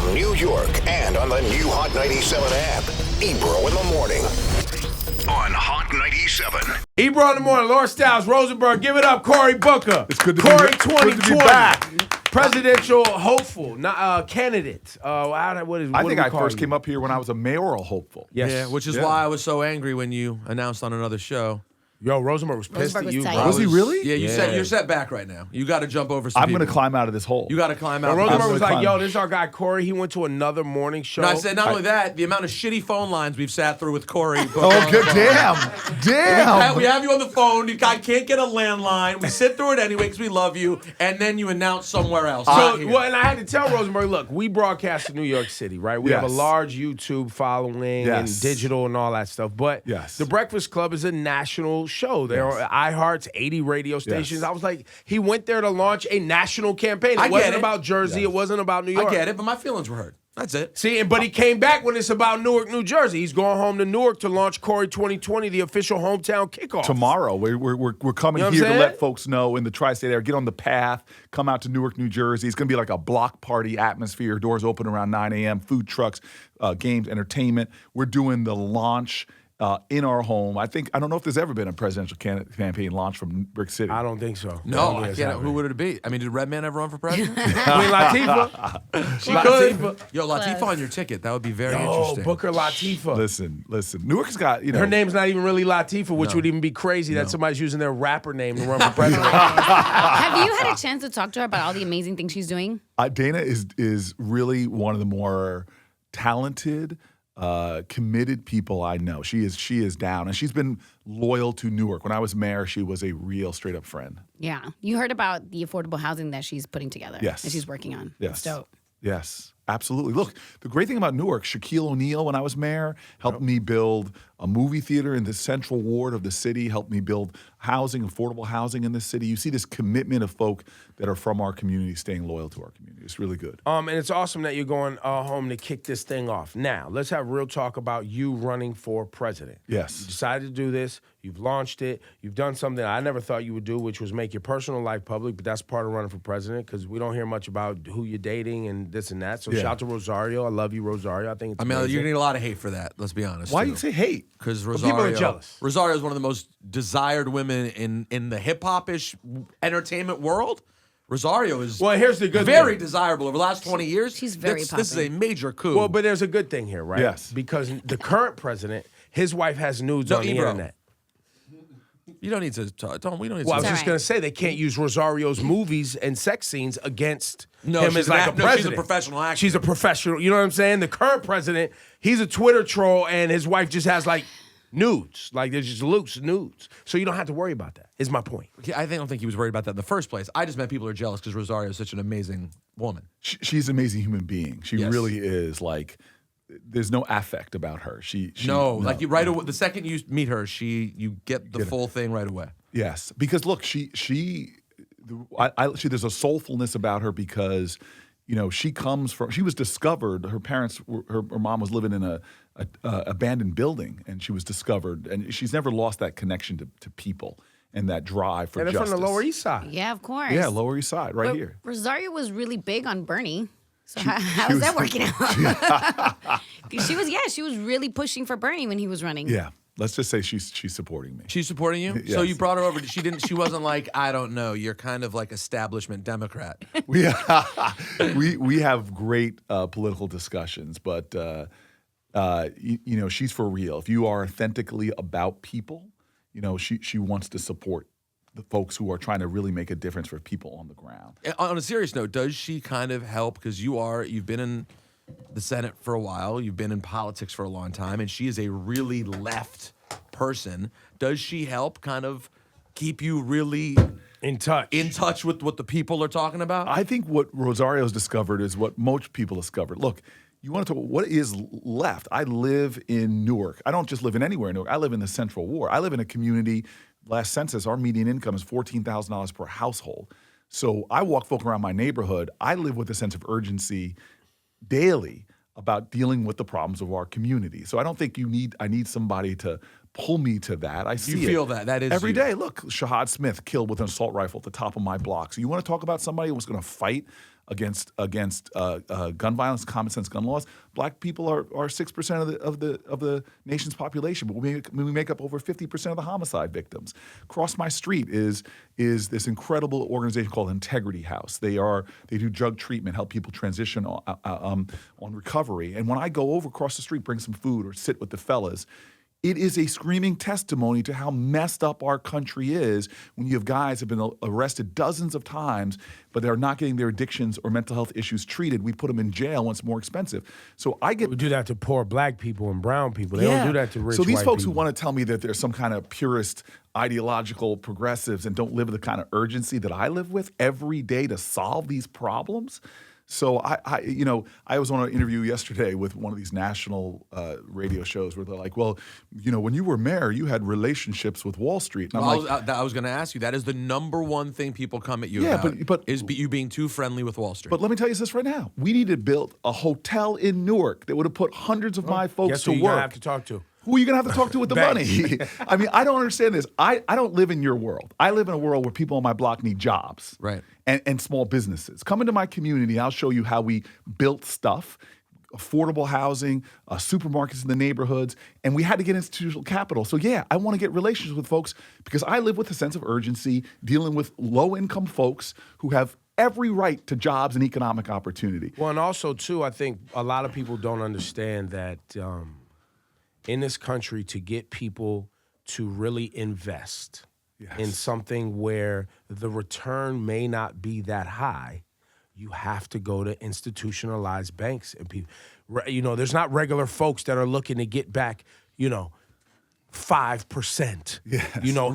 from New York and on the new Hot 97 app. Ebro in the morning on Hot 97. Ebro in the morning. Laura Styles, Rosenberg. Give it up, Cory Booker. It's good to Cory be 2020. Good to be back. Presidential hopeful, candidate. I think I first came up here when I was a mayoral hopeful. Yes. Yeah, which is why I was so angry when you announced on another show. Yo, Rosenberg was pissed Rosenberg at you, was bro. Was he really? Yeah, you're set back right now. You got to jump over some I'm going to people. climb out of this hole. You got to climb out. But Rosenberg was gonna like, climb. yo, this is our guy Cory. He went to another morning show. No, I said not only that, the amount of shitty phone lines we've sat through with Cory. Oh, good. Damn. We have you on the phone. You guy can't get a landline. We sit through it anyway because we love you, and then you announce somewhere else. And I had to tell Rosenberg, look, we broadcast in New York City, right? We have a Yes. large YouTube following and digital and all that stuff. But The Breakfast Club is a national show. There are iHeart's 80 radio stations. Yes. I was like, he went there to launch a national campaign. I It get wasn't it. about Jersey. It wasn't about New York. I get it, but my feelings were hurt. That's it. See, but he came back when it's about Newark, New Jersey. He's going home to Newark to launch Cory 2020, the official hometown kickoff. Tomorrow, we're coming You know what here I'm to saying? let folks know in the tri-state area, get on the path, come out to Newark, New Jersey. It's going to be like a block party atmosphere. Doors open around 9 a.m., food trucks, games, entertainment. We're doing the launch in our home. I don't know if there's ever been a presidential campaign launch from Brick City. I don't think so. No, I can't. Who would it be? I mean, did Redman ever run for president? Queen Latifah. She could. Yo, Latifah on your ticket. That would be very Oh, interesting. Booker Latifah. Listen. Newark's got, Her name's not even really Latifah, which would even be crazy that somebody's using their rapper name to run for president. Have you had a chance to talk to her about all the amazing things she's doing? Dana is really one of the more talented, committed people I know. She is down, and she's been loyal to Newark. When I was mayor, she was a real straight up friend. Yeah. You heard about the affordable housing that she's putting together. Yes. That she's working on. Yes. It's dope. Yes, absolutely. Look, the great thing about Newark, Shaquille O'Neal, when I was mayor, helped me build a movie theater in the central ward of the city, helped me build housing, affordable housing in the city. You see this commitment of folk that are from our community staying loyal to our community. It's really good. And it's awesome that you're going home to kick this thing off. Now, let's have real talk about you running for president. Yes. You decided to do this. You've launched it. You've done something I never thought you would do, which was make your personal life public, but that's part of running for president because we don't hear much about who you're dating and this and that. So shout out to Rosario. I love you, Rosario. I think it's I mean, amazing. you're going to get a lot of hate for that, let's be honest. Why do you say hate? Because people are jealous. Rosario is one of the most desired women in the hip-hop-ish entertainment world. Rosario is here's the good very thing. desirable over the last 20 years. She's very This is a popping. major coup. Well, but there's a good thing here, right? Yes. Because the current president, his wife has nudes on the Ebro. internet. You don't need to talk. We don't need Well, I to. was It's just all going right. to say they can't use Rosario's movies and sex scenes against him she's as an like a act- no, she's a president. professional actor. She's a professional. You know what I'm saying? The current president, he's a Twitter troll, and his wife just has like nudes, like there's just loose nudes. So you don't have to worry about that. Is my point. I don't think he was worried about that in the first place. I just meant people are jealous because Rosario is such an amazing woman. She's an amazing human being. She Yes. really is. Like, there's no affect about her. Like you right away. The second you meet her, you get the full thing right away. Yes, because look, she there's a soulfulness about her because, she was discovered. Her parents, her mom was living in a abandoned building, and she was discovered, and she's never lost that connection to people and that drive for And they're justice. from the Lower East Side. Yeah, of course. Yeah, Lower East Side, right But here. Rosario was really big on Bernie. So how is that working out? 'Cause she was really pushing for Bernie when he was running. Yeah, let's just say she's supporting me. She's supporting you. Yes. So you brought her over. She wasn't like, I don't know. You're kind of like establishment Democrat. we have great political discussions, but she's for real. If you are authentically about people, she wants to support the folks who are trying to really make a difference for people on the ground. On a serious note, does she kind of help? Because you've been in the Senate for a while, you've been in politics for a long time, and she is a really left person. Does she help kind of keep you really In touch with what the people are talking about? I think what Rosario's discovered is what most people discovered. Look, you want to talk about what is left. I live in Newark. I don't just live in anywhere in Newark. I live in the Central Ward. I live in a community. Last census, our median income is $14,000 per household. So I walk folk around my neighborhood. I live with a sense of urgency daily about dealing with the problems of our community. So I don't think I need somebody to pull me to that. I see You feel that. That is every you. day. Look, Shahad Smith killed with an assault rifle at the top of my block. So you want to talk about somebody who was going to fight against gun violence, common sense gun laws? Black people are 6% of the nation's population, but we make up over 50% of the homicide victims. Across my street is this incredible organization called Integrity House. They do drug treatment, help people transition on recovery. And when I go over across the street, bring some food or sit with the fellas, it is a screaming testimony to how messed up our country is when you have guys who have been arrested dozens of times, but they're not getting their addictions or mental health issues treated. We put them in jail when it's more expensive. So I get... We do that to poor black people and brown people. They don't do that to rich So these white folks people. who want to tell me that there's some kind of purist ideological progressives and don't live with the kind of urgency that I live with every day to solve these problems... So I was on an interview yesterday with one of these national radio shows where they're like, well, when you were mayor, you had relationships with Wall Street. And I was going to ask you, that is the number one thing people come at you about, is you being too friendly with Wall Street. But let me tell you this right now. We need to build a hotel in Newark that would have put hundreds of my folks Guess to who you're work. gonna have to talk to? Who are you going to have to talk to with the money? I mean, I don't understand this. I don't live in your world. I live in a world where people on my block need jobs. Right. And small businesses. Come into my community. I'll show you how we built stuff, affordable housing, supermarkets in the neighborhoods, and we had to get institutional capital. So yeah, I want to get relationships with folks because I live with a sense of urgency, dealing with low-income folks who have every right to jobs and economic opportunity. Well, and also, too, I think a lot of people don't understand that in this country, to get people to really invest in something where the return may not be that high, you have to go to institutionalized banks. And people, there's not regular folks that are looking to get back, 5%,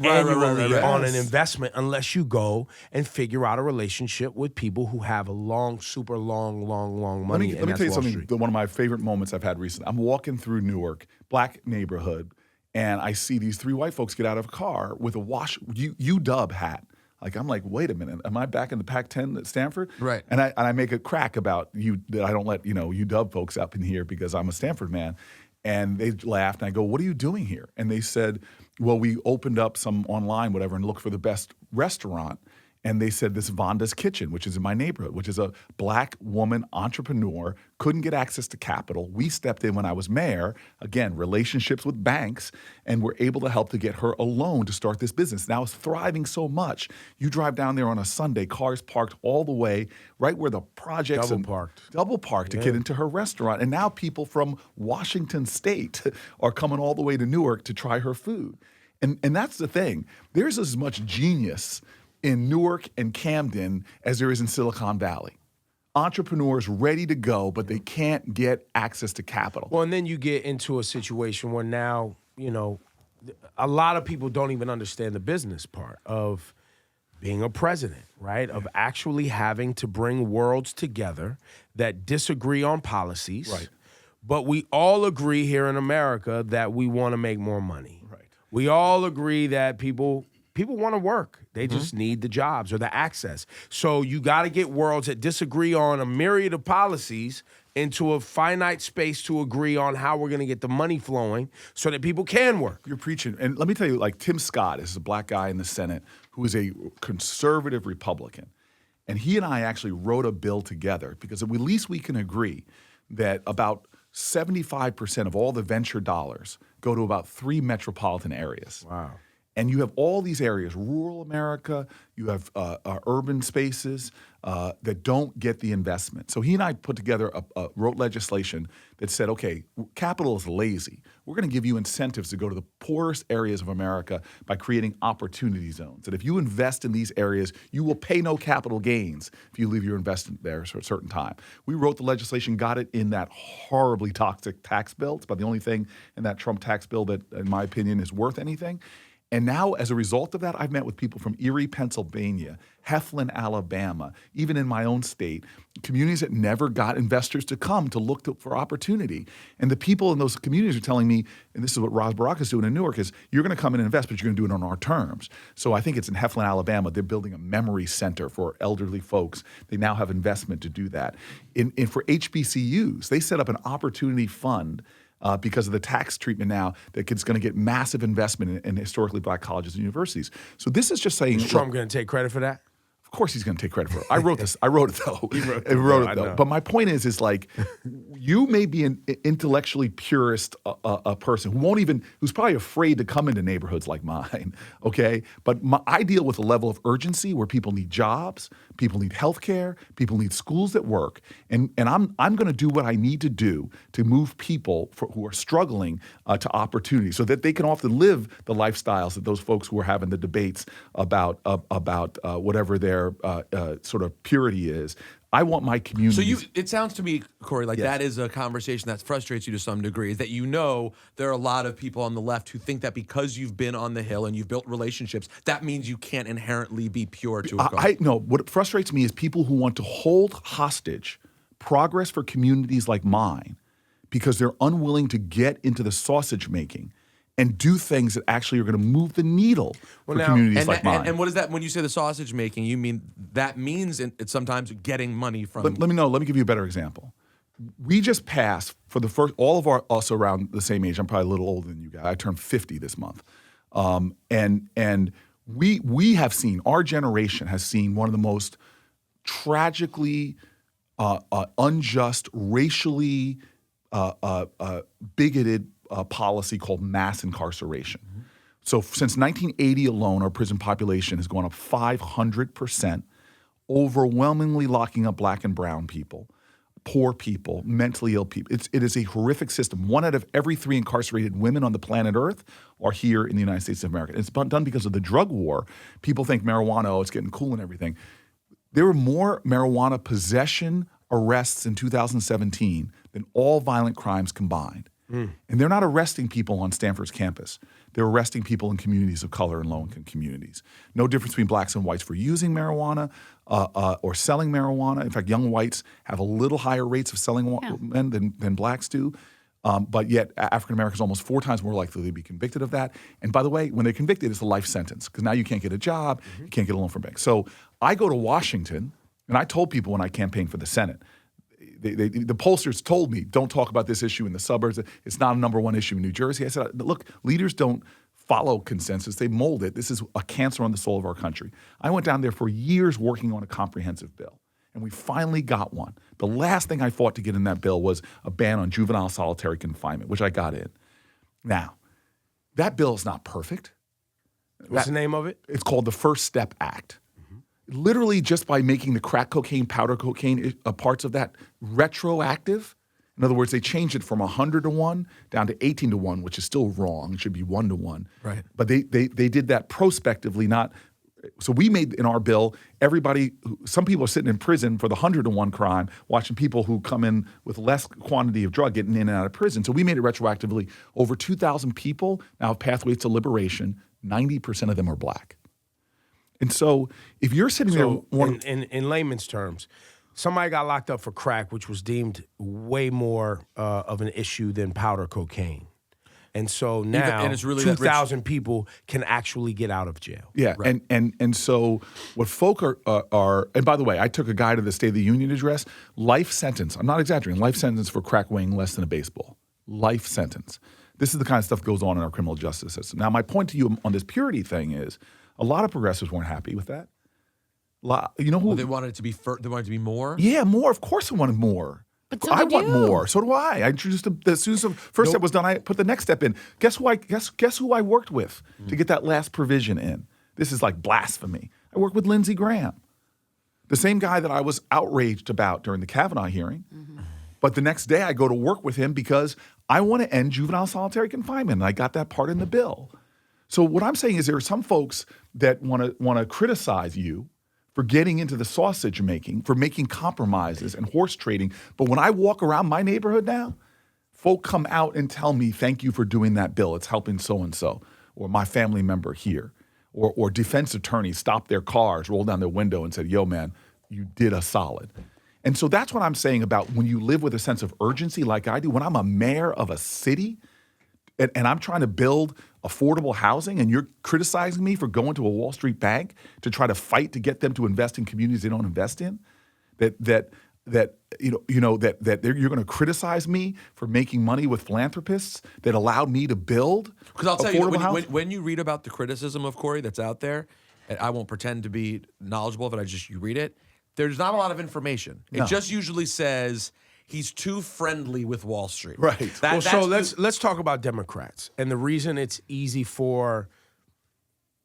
annually on an investment unless you go and figure out a relationship with people who have a super long money. Let me tell you something, one of my favorite moments I've had recently. I'm walking through Newark, black neighborhood, and I see these three white folks get out of a car with a UW hat. I'm like, wait a minute, am I back in the Pac-10 at Stanford? Right. And I make a crack about that I don't let UW folks up in here because I'm a Stanford man. And they laughed, and I go, what are you doing here? And they said, well, we opened up some online, whatever, and looked for the best restaurant. And they said this Vonda's Kitchen, which is in my neighborhood, which is a black woman entrepreneur, couldn't get access to capital. We stepped in when I was mayor, again, relationships with banks, and were able to help to get her a loan to start this business. Now it's thriving so much. You drive down there on a Sunday, cars parked all the way right where the projects double parked to get into her restaurant. And now people from Washington State are coming all the way to Newark to try her food. And that's the thing. There's as much genius in Newark and Camden as there is in Silicon Valley. Entrepreneurs ready to go, but they can't get access to capital. Well, and then you get into a situation where now, a lot of people don't even understand the business part of being a president, right? Of actually having to bring worlds together that disagree on policies. Right. But we all agree here in America that we want to make more money. Right. We all agree that people want to work. They just need the jobs or the access. So you got to get worlds that disagree on a myriad of policies into a finite space to agree on how we're going to get the money flowing so that people can work. You're preaching. And let me tell you, Tim Scott is a black guy in the Senate who is a conservative Republican. And he and I actually wrote a bill together because at least we can agree that about 75% of all the venture dollars go to about 3 metropolitan areas. Wow. And you have all these areas, rural America, you have urban spaces that don't get the investment. So he and I put together, wrote legislation that said, okay, capital is lazy. We're going to give you incentives to go to the poorest areas of America by creating opportunity zones. That if you invest in these areas, you will pay no capital gains if you leave your investment there for a certain time. We wrote the legislation, got it in that horribly toxic tax bill. It's about the only thing in that Trump tax bill that, in my opinion, is worth anything. And now, as a result of that, I've met with people from Erie, Pennsylvania, Heflin, Alabama, even in my own state, communities that never got investors to come to look for opportunity. And the people in those communities are telling me, and this is what Ros Barak is doing in Newark, is you're going to come and invest, but you're going to do it on our terms. So I think it's in Heflin, Alabama. They're building a memory center for elderly folks. They now have investment to do that. For HBCUs, they set up an opportunity fund because of the tax treatment now that it's going to get massive investment in historically black colleges and universities. So this is just saying— Is Trump going to take credit for that? Of course he's going to take credit for it. I wrote this. I wrote it though. I wrote it though. But my point is like, you may be an intellectually purist a person who's probably afraid to come into neighborhoods like mine. Okay, but I deal with a level of urgency where people need jobs, people need healthcare, people need schools that work, and I'm going to do what I need to do to move people who are struggling to opportunity, so that they can often live the lifestyles that those folks who are having the debates about whatever their sort of purity is. I want my community. So it sounds to me, Cory, like that is a conversation that frustrates you to some degree, is that there are a lot of people on the left who think that because you've been on the Hill and you've built relationships, that means you can't inherently be pure to a cause. No, what frustrates me is people who want to hold hostage progress for communities like mine because they're unwilling to get into the sausage making and do things that actually are going to move the needle for communities like mine. And what is that, when you say the sausage making, you mean that means it's sometimes getting money from— Let me give you a better example. We just passed, for the first, all of us around the same age, I'm probably a little older than you guys, I turned 50 this month. And we have seen, our generation has seen one of the most tragically unjust, racially bigoted policy called mass incarceration. Mm-hmm. So since 1980 alone, our prison population has gone up 500%, overwhelmingly locking up black and brown people, poor people, mentally ill people. It is a horrific system. 1 out of every 3 incarcerated women on the planet Earth are here in the United States of America. It's done because of the drug war. People think marijuana, it's getting cool and everything. There were more marijuana possession arrests in 2017 than all violent crimes combined. And they're not arresting people on Stanford's campus. They're arresting people in communities of color and low-income communities. No difference between blacks and whites for using marijuana or selling marijuana. In fact, young whites have a little higher rates of selling men than blacks do. But yet African Americans are almost 4 times more likely to be convicted of that. And by the way, when they're convicted, it's a life sentence because now you can't get a job, you can't get a loan from banks. So I go to Washington, and I told people when I campaigned for the Senate, the pollsters told me, don't talk about this issue in the suburbs. It's not a number 1 issue in New Jersey. I said, look, leaders don't follow consensus. They mold it. This is a cancer on the soul of our country. I went down there for years working on a comprehensive bill, and we finally got one. The last thing I fought to get in that bill was a ban on juvenile solitary confinement, which I got in. Now, that bill is not perfect. What's the name of it? It's called the First Step Act. Literally just by making the crack cocaine, powder cocaine parts of that retroactive. In other words, they changed it from 100 to 1 down to 18 to 1, which is still wrong. It should be 1 to 1. Right. But they did that prospectively, not. So we made in our bill, some people are sitting in prison for the 100 to 1 crime, watching people who come in with less quantity of drug getting in and out of prison. So we made it retroactively. Over 2,000 people now have pathways to liberation. 90% of them are black. And so if you're sitting there— in layman's terms, somebody got locked up for crack, which was deemed way more of an issue than powder cocaine. And so now and it's really 2,000 people can actually get out of jail. Yeah, right. and so what folk are, and by the way, I took a guy to the State of the Union address, life sentence. I'm not exaggerating, life sentence for crack weighing less than a baseball. Life sentence. This is the kind of stuff that goes on in our criminal justice system. Now, my point to you on this purity thing is, a lot of progressives weren't happy with that. You know who? Well, they wanted it to be they wanted it to be more? Yeah, more. Of course I wanted more. But so I did want you. more. So do I. I introduced them as soon as the first step was done, I put the next step in. Guess who I worked with to get that last provision in? This is like blasphemy. I worked with Lindsey Graham, the same guy that I was outraged about during the Kavanaugh hearing. Mm-hmm. But the next day I go to work with him because I want to end juvenile solitary confinement, and I got that part in the bill. So what I'm saying is there are some folks that want to criticize you for getting into the sausage making, for making compromises and horse trading. But when I walk around my neighborhood now, folk come out and tell me, thank you for doing that bill. It's helping so-and-so, or my family member here, or defense attorneys stopped their cars, rolled down their window and said, yo, man, you did a solid. And so that's what I'm saying about when you live with a sense of urgency like I do. When I'm a mayor of a city and I'm trying to build affordable housing and you're criticizing me for going to a Wall Street bank to try to fight to get them to invest in communities they don't invest in, that that you're going to criticize me for making money with philanthropists that allowed me to build Because I'll tell you, affordable when you read about the criticism of Cory that's out there, and I won't pretend to be knowledgeable of it, you read it, there's not a lot of information. It just usually says he's too friendly with Wall Street. Right. So let's talk about Democrats. And the reason it's easy for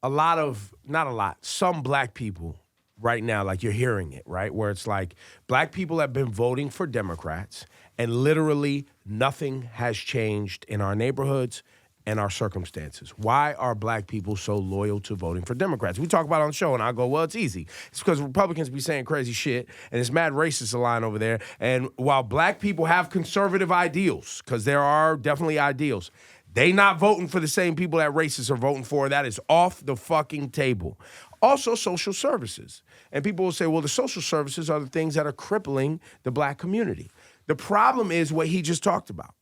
some black people right now, like you're hearing it, right? Where it's like black people have been voting for Democrats and literally nothing has changed in our neighborhoods and our circumstances. Why are black people so loyal to voting for Democrats? We talk about it on the show and I go, well, it's easy. It's because Republicans be saying crazy shit and it's mad racist a line over there. And while black people have conservative ideals, because there are definitely ideals, they not voting for the same people that racists are voting for. That is off the fucking table. Also, social services. And people will say, well, the social services are the things that are crippling the black community. The problem is what he just talked about.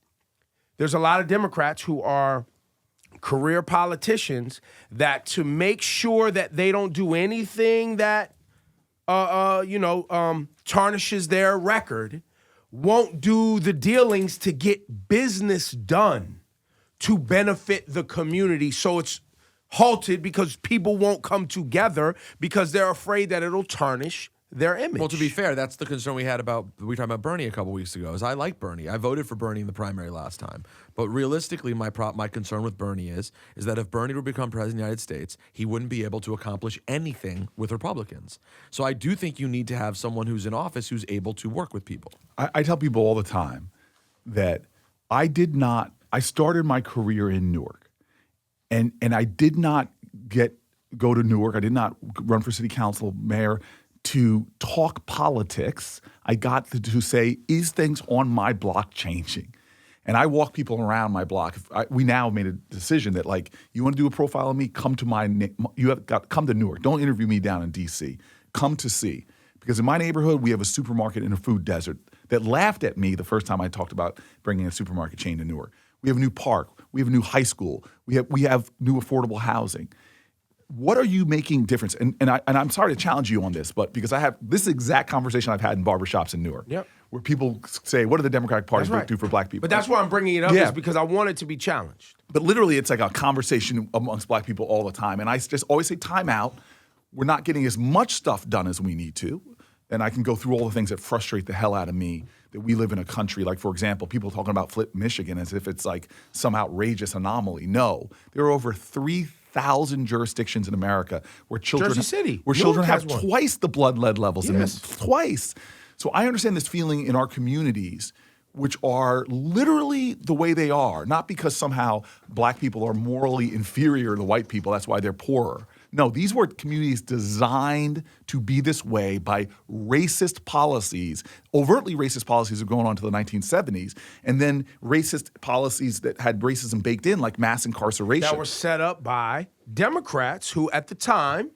There's a lot of Democrats who are career politicians that to make sure that they don't do anything that, tarnishes their record, won't do the dealings to get business done to benefit the community. So it's halted because people won't come together because they're afraid that it'll tarnish their image. Well, to be fair, that's the concern we talked about Bernie a couple weeks ago. Is I like Bernie. I voted for Bernie in the primary last time. But realistically, my concern with Bernie is that if Bernie were to become president of the United States, he wouldn't be able to accomplish anything with Republicans. So I do think you need to have someone who's in office who's able to work with people. I tell people all the time that I started my career in Newark. And I did not go to Newark. I did not run for city council, mayor, to talk politics. I got to say, is things on my block changing? And I walk people around my block. We now have made a decision that, like, you want to do a profile of me? Come to come to Newark. Don't interview me down in D.C. Come to see. Because in my neighborhood, we have a supermarket in a food desert that laughed at me the first time I talked about bringing a supermarket chain to Newark. We have a new park. We have a new high school. We have new affordable housing. What are you making difference? And I'm sorry to challenge you on this, but because I have this exact conversation I've had in barbershops in Newark, where people say, "What do the Democratic Party do for black people?" But that's why I'm bringing it up is because I want it to be challenged. But literally, it's like a conversation amongst black people all the time, and I just always say, "Time out. We're not getting as much stuff done as we need to." And I can go through all the things that frustrate the hell out of me that we live in a country, like, for example, people talking about Flint, Michigan as if it's like some outrageous anomaly. No, there are over 3,000 jurisdictions in America where children have twice the blood lead levels in them, twice. So I understand this feeling in our communities, which are literally the way they are, not because somehow black people are morally inferior to white people. That's why they're poorer. No, these were communities designed to be this way by racist policies, overtly racist policies that were going on to the 1970s, and then racist policies that had racism baked in, like mass incarceration. That were set up by Democrats who, at the time,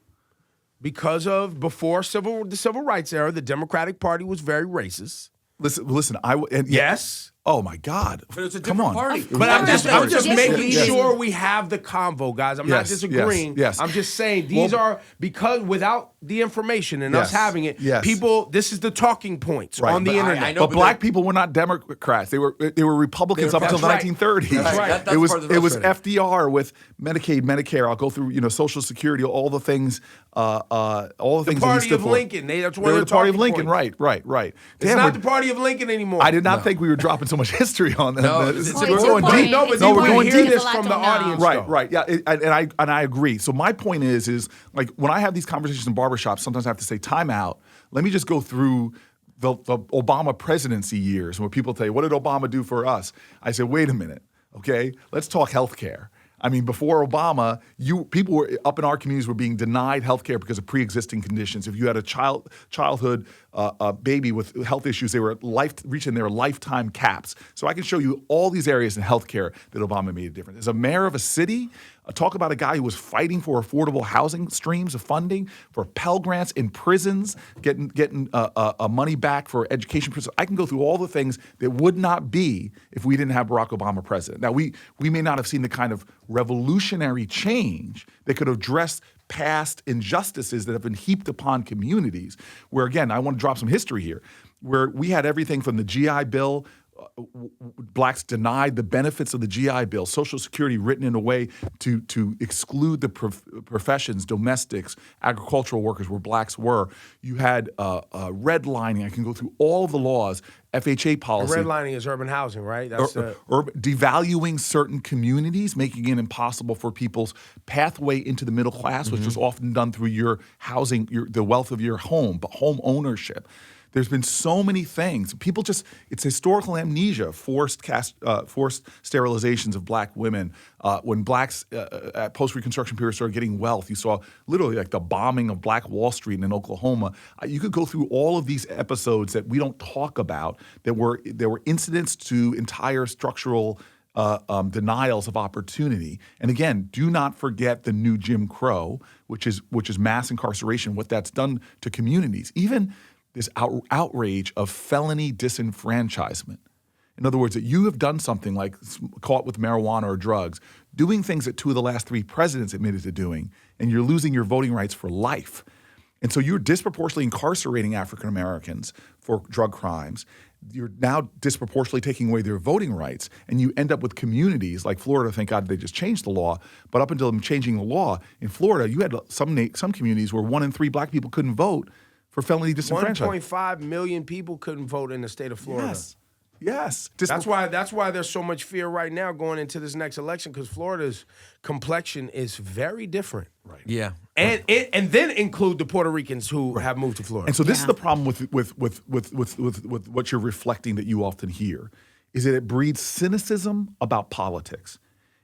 before the Civil Rights era, the Democratic Party was very racist. Listen. Yes. Oh my God! But it's a different party. But I'm just making sure we have the convo, guys. I'm not disagreeing. Yes. I'm just saying these are because without the information and us having it, people. This is the talking points on the internet. I know, but black people were not Democrats. They were Republicans up until the 1930s. That's right. It was FDR with Medicaid, Medicare. I'll go through Social Security, all the things. The Party of Lincoln. That's one of the Party of Lincoln. Right. It's not the Party of Lincoln anymore. I did not think we were dropping so much history on them. No, we're going deep. No, we're going deep. This from the audience. Right. Yeah, and I agree. So my point is like when I have these conversations in barbershops, sometimes I have to say, time out. Let me just go through the Obama presidency years where people say, what did Obama do for us? I said, wait a minute, okay? Let's talk healthcare. I mean, before Obama, people were up in our communities were being denied health care because of pre-existing conditions. If you had a childhood baby with health issues, they were reaching their lifetime caps. So I can show you all these areas in health care that Obama made a difference. As a mayor of a city, talk about a guy who was fighting for affordable housing streams of funding, for Pell Grants in prisons, getting money back for education. I can go through all the things that would not be if we didn't have Barack Obama president. Now, we may not have seen the kind of revolutionary change that could address past injustices that have been heaped upon communities, where, again, I want to drop some history here, where we had everything from the GI Bill. Blacks denied the benefits of the GI Bill, Social Security written in a way to exclude the professions, domestics, agricultural workers where blacks were. You had redlining. I can go through all of the laws, FHA policy. Redlining is urban housing, right? That's devaluing certain communities, making it impossible for people's pathway into the middle class, which was often done through your housing, the wealth of your home, but home ownership. There's been so many things. People it's historical amnesia, forced sterilizations of black women. When blacks at post-Reconstruction period started getting wealth, you saw literally like the bombing of Black Wall Street in Oklahoma. You could go through all of these episodes that we don't talk about that were incidents to entire structural denials of opportunity. And again, do not forget the new Jim Crow, which is mass incarceration, what that's done to communities. Even this outrage of felony disenfranchisement. In other words, that you have done something like caught with marijuana or drugs, doing things that 2 of the last 3 presidents admitted to doing, and you're losing your voting rights for life. And so you're disproportionately incarcerating African Americans for drug crimes. You're now disproportionately taking away their voting rights, and you end up with communities like Florida. Thank God they just changed the law. But up until them changing the law in Florida, you had some communities where 1 in 3 black people couldn't vote for felony disenfranchisement. 1.5 million people couldn't vote in the state of Florida. Yes. That's why there's so much fear right now going into this next election, because Florida's complexion is very different. Right. Yeah. And then include the Puerto Ricans who have moved to Florida. And so this is the problem with what you're reflecting that you often hear, is that it breeds cynicism about politics.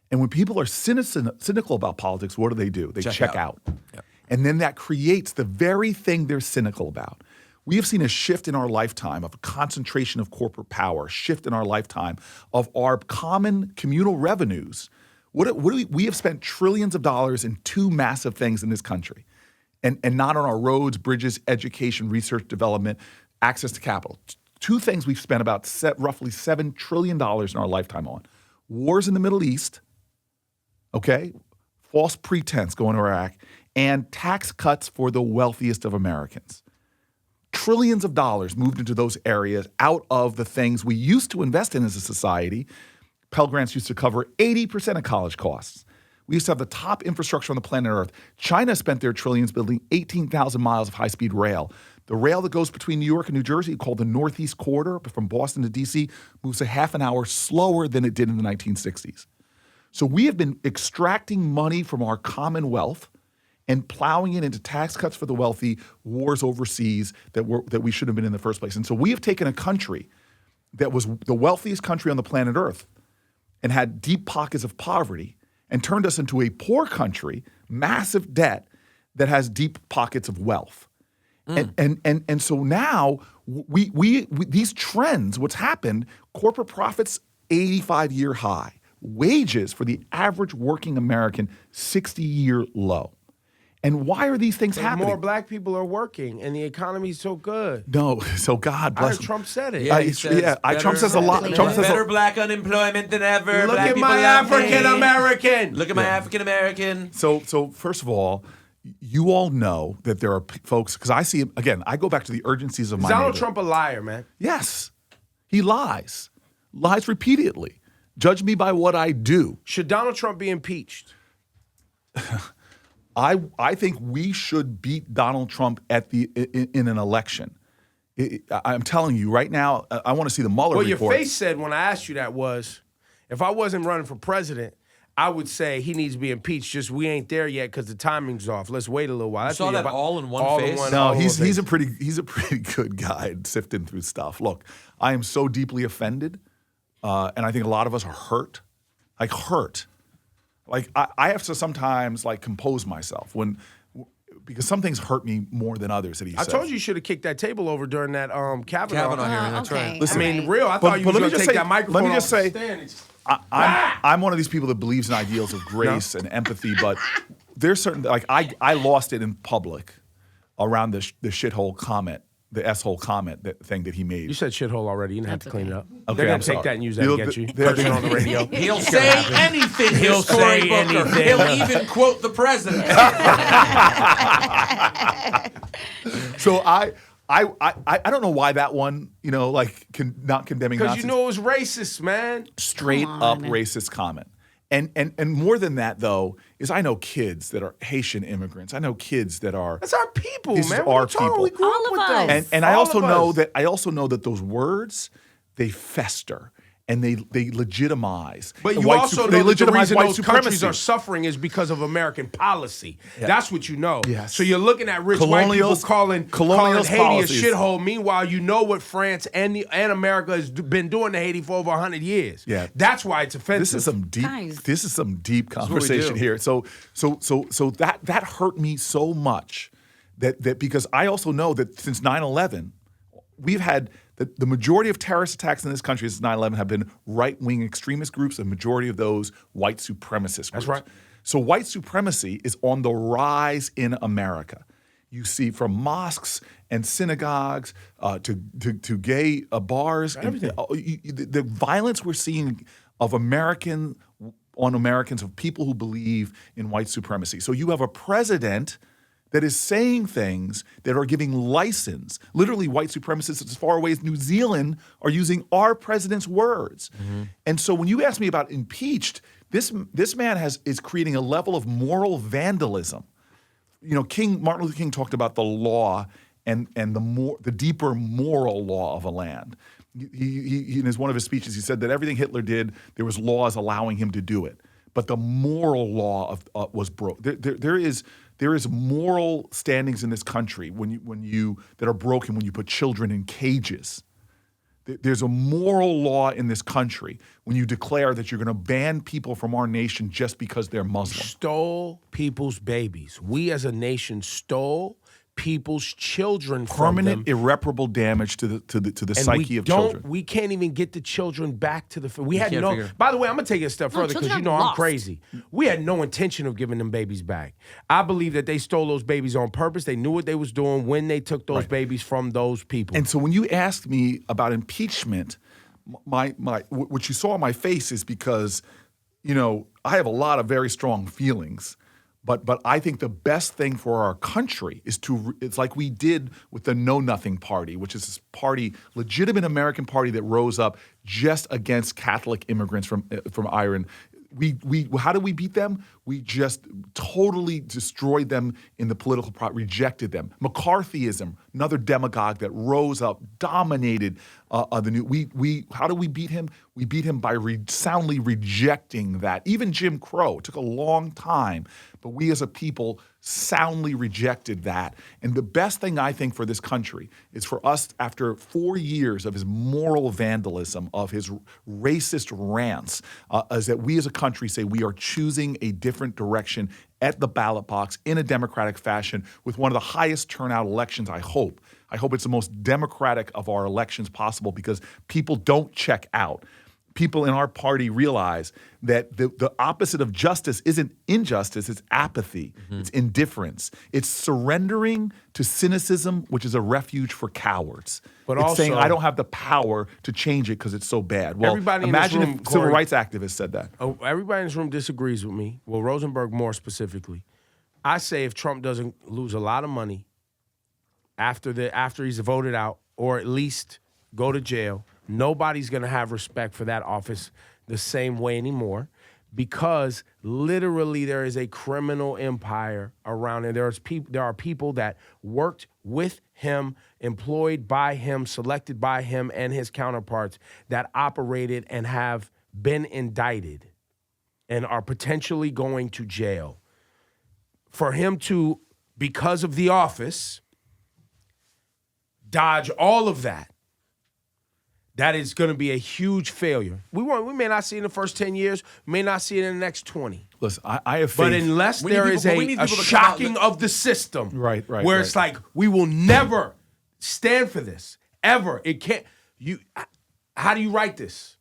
And when people are cynical about politics, what do? They check out. Yep. And then that creates the very thing they're cynical about. We have seen a shift in our lifetime of a concentration of corporate power, shift in our lifetime of our common communal revenues. We have spent trillions of dollars in 2 massive things in this country, and not on our roads, bridges, education, research, development, access to capital. 2 things we've spent about roughly $7 trillion in our lifetime on. Wars in the Middle East, okay? False pretense going to Iraq, and tax cuts for the wealthiest of Americans. Trillions of dollars moved into those areas out of the things we used to invest in as a society. Pell Grants used to cover 80% of college costs. We used to have the top infrastructure on the planet Earth. China spent their trillions building 18,000 miles of high-speed rail. The rail that goes between New York and New Jersey, called the Northeast Corridor, from Boston to D.C., moves a half an hour slower than it did in the 1960s. So we have been extracting money from our common wealth and plowing it into tax cuts for the wealthy, wars overseas that we should have been in the first place. And so we have taken a country that was the wealthiest country on the planet Earth and had deep pockets of poverty and turned us into a poor country, massive debt, that has deep pockets of wealth. And so now we these trends, what's happened, corporate profits, 85-year high. Wages for the average working American, 60-year low. And why are these things happening? More black people are working, and the economy's so good. No, so God bless him. Trump said it. Trump says a lot. Trump says better black unemployment than ever. Look black at my African American. Look at my African American. So first of all, you all know that there are folks, because I see, again, I go back to the urgencies of my Donald Trump a liar, man. Yes, he lies repeatedly. Judge me by what I do. Should Donald Trump be impeached? I think we should beat Donald Trump in an election. I'm telling you right now, I want to see the Mueller report. Your face said when I asked you that was, if I wasn't running for president, I would say he needs to be impeached. Just we ain't there yet because the timing's off. Let's wait a little while. You saw that all in one face? No, he's a pretty good guy at sifting through stuff. Look, I am so deeply offended, and I think a lot of us are hurt. Like I have to sometimes compose myself because some things hurt me more than others that he says. I told you should have kicked that table over during that Kavanaugh hearing. That's okay. right. Listen, I mean, real. I thought you were going to take that microphone. Let me just say, I'm I'm one of these people that believes in ideals of grace and empathy, but there's certain I lost it in public around the shithole comment the S-hole comment thing that he made. You said shithole already. You didn't have to clean it up. Okay, They're I'm going to take sorry. that and use that against you. They'll- Person on the radio. He'll say anything. He'll Cory say Booker. anything. He'll even quote the president. So I don't know why that one, not condemning Because Nazis. you know it was racist, man. Straight up racist comment. And more than that, though, is I know kids that are Haitian immigrants. I know kids that are. That's our people, These man. are What our are you talking about? people. We grew All up of with us. them. And I All also of know us. that those words, they fester and they legitimize. But you white also sup- know they that the legitimize reason white those countries supremacy. are suffering is because of American policy. That's what you know. Yes. So you're looking at rich white people calling colonial Haiti policies. a shithole. Meanwhile, you know what France and America has been doing to Haiti for over 100 years. Yeah. That's why it's offensive. This is some deep. Guys. This is some deep what we conversation do. here. So that hurt me so much that because I also know that since 9/11, we've had the majority of terrorist attacks in this country since 9/11 have been right-wing extremist groups. The majority of those white supremacist groups. That's right. So white supremacy is on the rise in America. You see from mosques and synagogues to gay bars. Everything. The violence we're seeing of Americans, of people who believe in white supremacy. So you have a president that is saying things that are giving license. Literally, white supremacists as far away as New Zealand are using our president's words. And so when you ask me about impeached, this man is creating a level of moral vandalism. Martin Luther King talked about the law and the deeper moral law of a land. He in one of his speeches, he said that everything Hitler did, there was laws allowing him to do it, but the moral law was broke. There is moral standings in this country that are broken when you put children in cages. There's a moral law in this country when you declare that you're going to ban people from our nation just because they're Muslim. Stole people's babies. We as a nation stole people's children from Permanent, them. irreparable damage to the And psyche of children. We can't even get the children back to the. We had can't no. figure- By the way, I'm gonna take it a step No, further because children you know are I'm lost. crazy. We had no intention of giving them babies back. I believe that they stole those babies on purpose. They knew what they was doing when they took those babies from those people. And so when you asked me about impeachment, what you saw on my face is because, I have a lot of very strong feelings. But I think the best thing for our country is it's like we did with the Know Nothing Party, which is this party, legitimate American party that rose up just against Catholic immigrants from Iran. How did we beat them? We just totally destroyed them in the political rejected them. McCarthyism, another demagogue that rose up, dominated the new. How do we beat him? We beat him by soundly rejecting that. Even Jim Crow, it took a long time, but we as a people soundly rejected that. And the best thing I think for this country is for us, after 4 years of his moral vandalism, of his racist rants, is that we as a country say we are choosing a different direction at the ballot box in a democratic fashion with one of the highest turnout elections, I hope. I hope it's the most democratic of our elections possible because people don't check out. People in our party realize that the opposite of justice isn't injustice, it's apathy, it's indifference. It's surrendering to cynicism, which is a refuge for cowards. But it's also- saying, I don't have the power to change it because it's so bad. Well, Everybody in this imagine room, if civil Cory- rights activists said that. Everybody in this room disagrees with me. Well, Rosenberg more specifically. I say if Trump doesn't lose a lot of money after he's voted out, or at least go to jail, nobody's going to have respect for that office the same way anymore, because literally there is a criminal empire around it. There are people that worked with him, employed by him, selected by him and his counterparts that operated and have been indicted and are potentially going to jail. For him to, because of the office, dodge all of that, that is going to be a huge failure. We may not see it in the first 10 years, we may not see it in the next 20. Listen, I have faith. But unless We need there people- is but we need a people to come out shocking of the system, Right, where it's like, we will never stand for this, ever. It can't, how do you write this?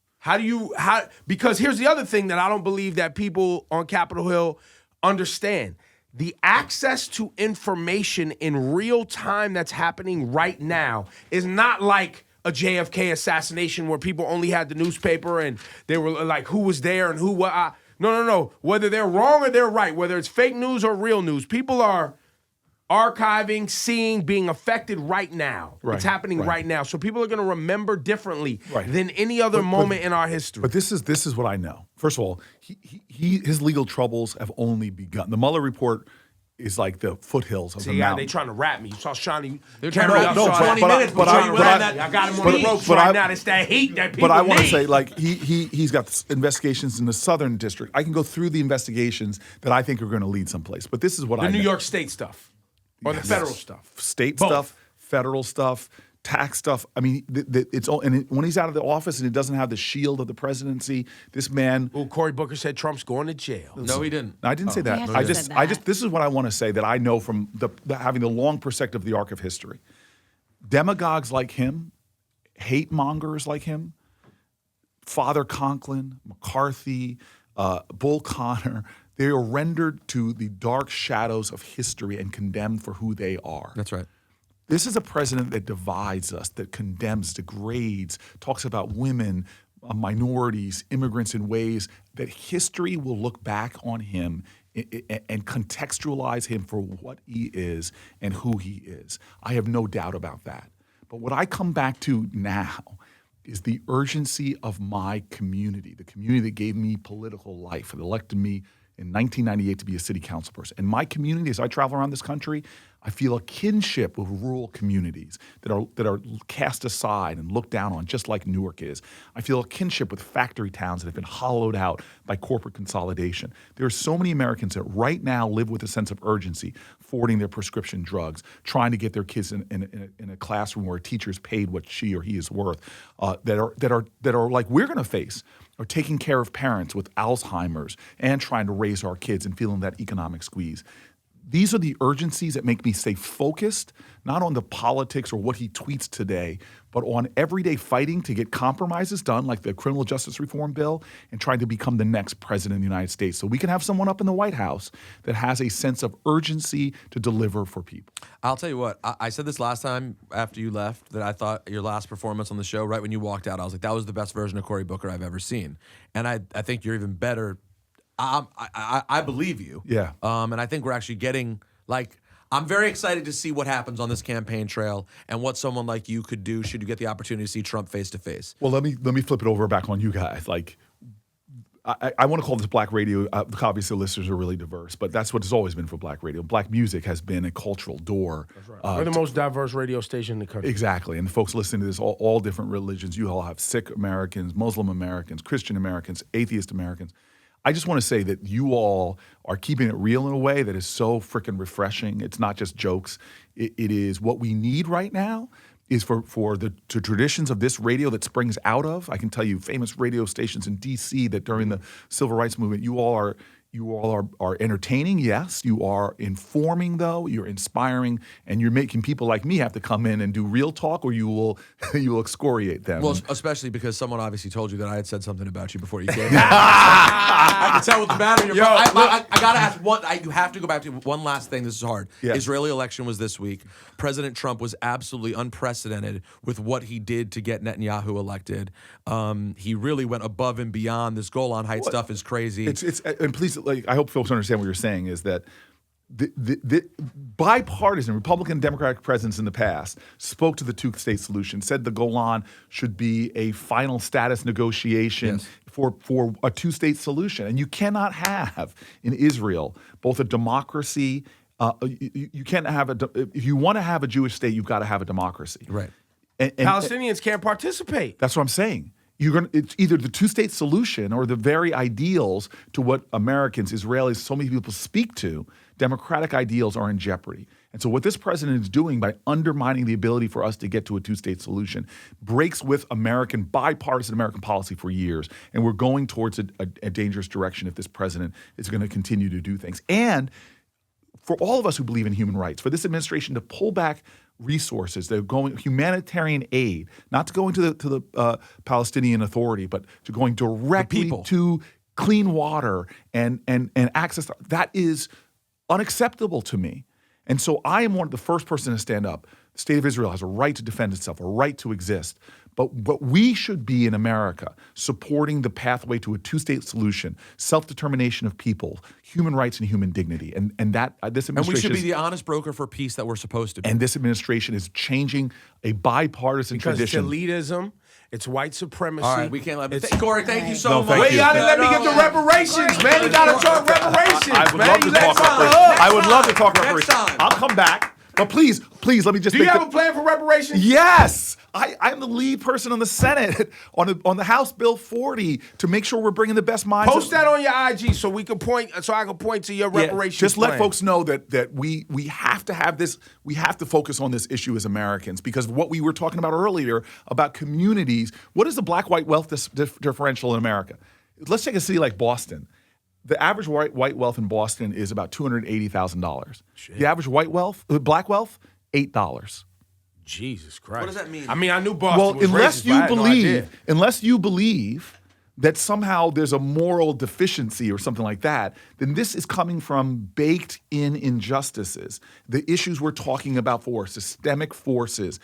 Because here's the other thing that I don't believe that people on Capitol Hill understand. the access to information in real time that's happening right now is not like a JFK assassination where people only had the newspaper and they were like, who was there and who what. No. Whether they're wrong or they're right, whether it's fake news or real news, people are archiving, seeing, being affected right now. Right, it's happening right now. So people are going to remember differently Right. than any other moment in our history. But this is what I know. First of all, his legal troubles have only begun. The Mueller report is like the foothills of the Yeah, mountain. they trying to rap me. You saw Shawnee. They're trying to rap No, you but- 20 but I- minutes. but trying I- to but rap I- that. I got him on but- the ropes but right I- now. It's that heat that people But I want to need. say, like, he's got investigations in the Southern District. I can go through the investigations that I think are going to lead someplace. But this is what the I New know. York State stuff or the federal stuff. State Both. stuff, federal stuff, tax stuff. I mean, it's all. And when he's out of the office and he doesn't have the shield of the presidency, this man. Well, Cory Booker said Trump's going to jail. No, he didn't. I didn't say that. He I hasn't just, said I that. just. This is what I want to say that I know from having the long perspective of the arc of history. Demagogues like him, hate mongers like him, Father Conklin, McCarthy, Bull Connor. They are rendered to the dark shadows of history and condemned for who they are. That's right. This is a president that divides us, that condemns, degrades, talks about women, minorities, immigrants in ways that history will look back on him and contextualize him for what he is and who he is. I have no doubt about that. But what I come back to now is the urgency of my community, the community that gave me political life, that elected me in 1998 to be a city council person. And my community, as I travel around this country, I feel a kinship with rural communities that are cast aside and looked down on, just like Newark is. I feel a kinship with factory towns that have been hollowed out by corporate consolidation. There are so many Americans that right now live with a sense of urgency, forwarding their prescription drugs, trying to get their kids in a classroom where a teacher is paid what she or he is worth, that are like we're going to face, or taking care of parents with Alzheimer's and trying to raise our kids and feeling that economic squeeze. These are the urgencies that make me stay focused, not on the politics or what he tweets today, but on everyday fighting to get compromises done, like the criminal justice reform bill, and trying to become the next president of the United States. So we can have someone up in the White House that has a sense of urgency to deliver for people. I'll tell you what, I said this last time after you left, that I thought your last performance on the show, right when you walked out, I was like, that was the best version of Cory Booker I've ever seen. And I think you're even better. I believe you. Yeah. And I think we're actually getting, like, I'm very excited to see what happens on this campaign trail and what someone like you could do should you get the opportunity to see Trump face to face. Well, let me flip it over back on you guys. Like, I want to call this Black radio. Obviously, the listeners are really diverse, but that's what it's always been for Black radio. Black music has been a cultural door. That's right. We're the most diverse radio station in the country. Exactly. And the folks listening to this, all different religions. You all have Sikh Americans, Muslim Americans, Christian Americans, atheist Americans. I just want to say that you all are keeping it real in a way that is so freaking refreshing. It's not just jokes. It is what we need right now is for the traditions of this radio that springs out of. I can tell you famous radio stations in D.C. that during the Civil Rights Movement, you all are entertaining, yes. You are informing, though. You're inspiring, and you're making people like me have to come in and do real talk, or you will excoriate them. Well, especially because someone obviously told you that I had said something about you before you came. I can tell with the matter. I gotta ask one. You have to go back to one last thing. This is hard. Yeah. Israeli election was this week. President Trump was absolutely unprecedented with what he did to get Netanyahu elected. He really went above and beyond. This Golan Heights stuff is crazy. It's and please, like, I hope folks understand what you're saying is that the bipartisan Republican and Democratic presidents in the past spoke to the two-state solution, said the Golan should be a final status negotiation for a two-state solution. And you cannot have in Israel both a democracy. You can't have if you want to have a Jewish state, you've got to have a democracy. Right. And Palestinians can't participate. That's what I'm saying. It's either the two-state solution or the very ideals to what Americans, Israelis, so many people speak to, democratic ideals are in jeopardy. And so what this president is doing by undermining the ability for us to get to a two-state solution breaks with bipartisan American policy for years. And we're going towards a dangerous direction if this president is going to continue to do things. And for all of us who believe in human rights, for this administration to pull back resources, they're going humanitarian aid, not to go into the Palestinian Authority, but to going directly to clean water and access. That is unacceptable to me. And so I am the first person to stand up. The state of Israel has a right to defend itself, a right to exist. But we should be in America supporting the pathway to a two-state solution, self-determination of people, human rights and human dignity. And that this administration And we should be the honest broker for peace that we're supposed to be. And this administration is changing a bipartisan tradition. It's elitism. It's white supremacy. All right, we can't let Cory, thank you so No, much. thank Wait, you. y'all didn't let me get to reparations, man. You gotta talk reparations, I would man. love to You talk next time. reparations. I would love to talk Next reparations. time. I'll come back. But please, let me just Do you make have a plan for reparations? Yes, I'm the lead person on the Senate on the House Bill 40 to make sure we're bringing the best minds. Post that on your IG so we can point. So I can point to your reparations. Just let plan. folks know that we have to have this. We have to focus on this issue as Americans because what we were talking about earlier about communities. What is the black-white wealth differential in America? Let's take a city like Boston. The average white wealth in Boston is about $280,000. The average black wealth, $8. Jesus Christ. What does that mean? I mean, I knew Boston Well, was racist, but I had no idea. unless you believe that somehow there's a moral deficiency or something like that, then this is coming from baked-in injustices. The issues we're talking about systemic forces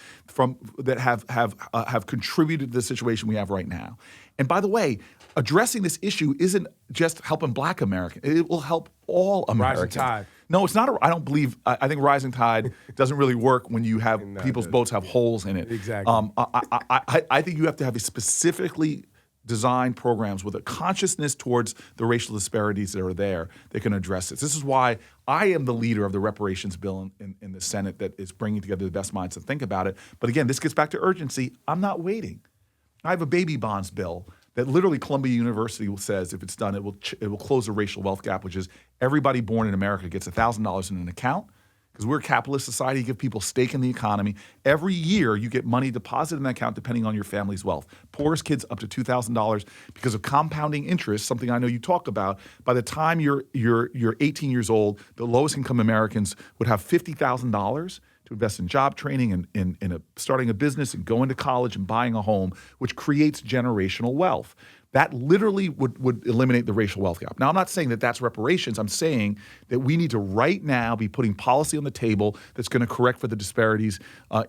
that have contributed to the situation we have right now. And by the way, addressing this issue isn't just helping Black Americans; it will help all Americans. Rising tide. No, it's not. I don't believe. I think rising tide doesn't really work when you have people's boats have holes in it. Exactly. I think you have to have a specifically designed programs with a consciousness towards the racial disparities that are there that can address this. This is why I am the leader of the reparations bill in the Senate that is bringing together the best minds to think about it. But again, this gets back to urgency. I'm not waiting. I have a baby bonds bill that literally Columbia University says if it's done, it will close the racial wealth gap, which is everybody born in America gets $1,000 in an account. Because we're a capitalist society, you give people stake in the economy. Every year, you get money deposited in that account depending on your family's wealth. Poorest kids up to $2,000 because of compounding interest, something I know you talk about. By the time you're 18 years old, the lowest income Americans would have $50,000 to invest in job training and in starting a business and going to college and buying a home, which creates generational wealth. That literally would eliminate the racial wealth gap. Now, I'm not saying that that's reparations. I'm saying that we need to right now be putting policy on the table that's going to correct for the disparities,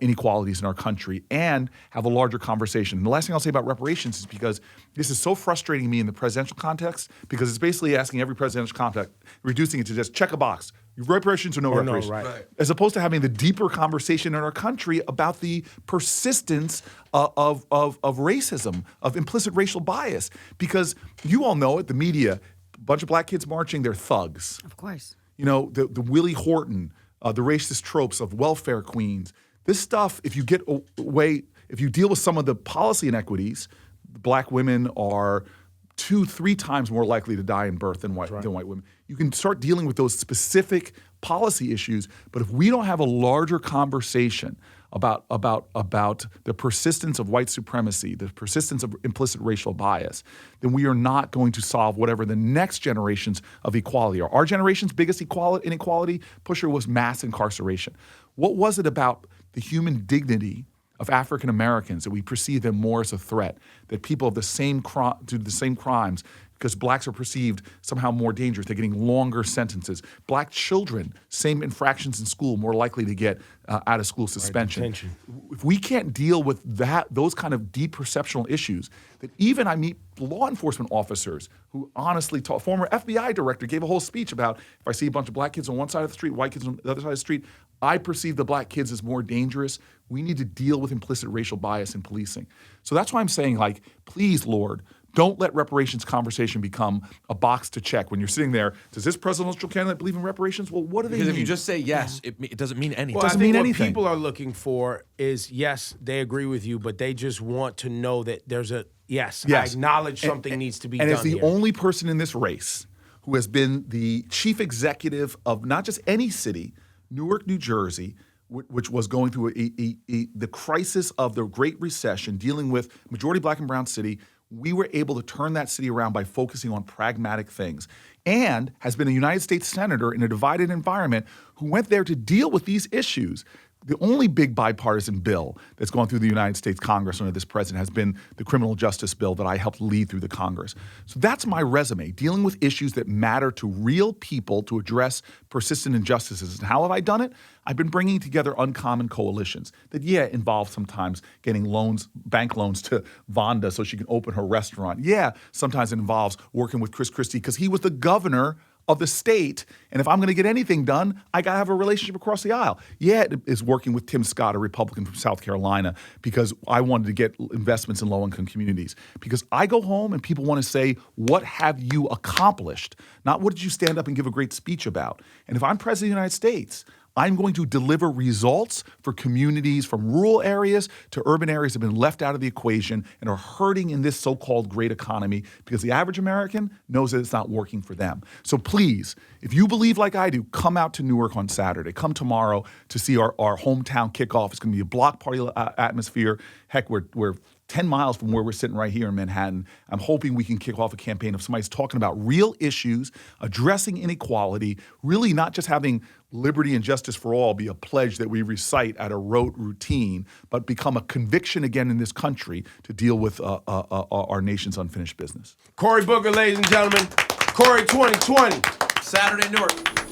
inequalities in our country and have a larger conversation. And the last thing I'll say about reparations is because this is so frustrating me in the presidential context because it's basically asking every presidential context, reducing it to just check a box. Reparations or no reparations. No, right. As opposed to having the deeper conversation in our country about the persistence of racism, of implicit racial bias. Because you all know it, the media, a bunch of Black kids marching, they're thugs. Of course. You know, the Willie Horton, the racist tropes of welfare queens. This stuff, if you get away, if you deal with some of the policy inequities, Black women are 2-3 times more likely to die in birth than white women. You can start dealing with those specific policy issues, but if we don't have a larger conversation about the persistence of white supremacy, the persistence of implicit racial bias, then we are not going to solve whatever the next generations of equality are. Our generation's biggest inequality pusher was mass incarceration. What was it about the human dignity of African Americans that we perceive them more as a threat, that people of the same do the same crimes because Blacks are perceived somehow more dangerous. They're getting longer sentences. Black children, same infractions in school, more likely to get out of school suspension. Right, if we can't deal with those kind of deep perceptual issues, that even I meet law enforcement officers who honestly talk. Former FBI director gave a whole speech about if I see a bunch of Black kids on one side of the street, white kids on the other side of the street, I perceive the Black kids as more dangerous. We need to deal with implicit racial bias in policing. So that's why I'm saying, like, please, Lord, don't let reparations conversation become a box to check. When you're sitting there, does this presidential candidate believe in reparations? Well, what do they mean? Because if you just say yes, it doesn't mean anything. Well, doesn't I think mean what anything. people are looking for is, yes, they agree with you, but they just want to know that there's a, yes. I acknowledge something needs to be done And as the here. only person in this race who has been the chief executive of not just any city, Newark, New Jersey, which was going through the crisis of the Great Recession, dealing with majority Black and brown city, we were able to turn that city around by focusing on pragmatic things, and has been a United States senator in a divided environment who went there to deal with these issues. the only big bipartisan bill that's gone through the United States Congress under this president has been the criminal justice bill that I helped lead through the Congress. So that's my resume, dealing with issues that matter to real people to address persistent injustices. And how have I done it? I've been bringing together uncommon coalitions that, involve sometimes getting loans, bank loans to Vonda so she can open her restaurant. Sometimes it involves working with Chris Christie because he was the governor of the state. And if I'm going to get anything done, I got to have a relationship across the aisle. It is working with Tim Scott, a Republican from South Carolina, because I wanted to get investments in low-income communities. Because I go home and people want to say, what have you accomplished? Not what did you stand up and give a great speech about? And if I'm president of the United States, I'm going to deliver results for communities from rural areas to urban areas that have been left out of the equation and are hurting in this so-called great economy because the average American knows that it's not working for them. So please, if you believe like I do, come out to Newark on Saturday. Come tomorrow to see our hometown kickoff. It's going to be a block party atmosphere. Heck, we're 10 miles from where we're sitting right here in Manhattan. I'm hoping we can kick off a campaign of somebody's talking about real issues, addressing inequality, really not just having liberty and justice for all be a pledge that we recite at a rote routine, but become a conviction again in this country to deal with our nation's unfinished business. Cory Booker, ladies and gentlemen. Cory 2020. Saturday, Newark.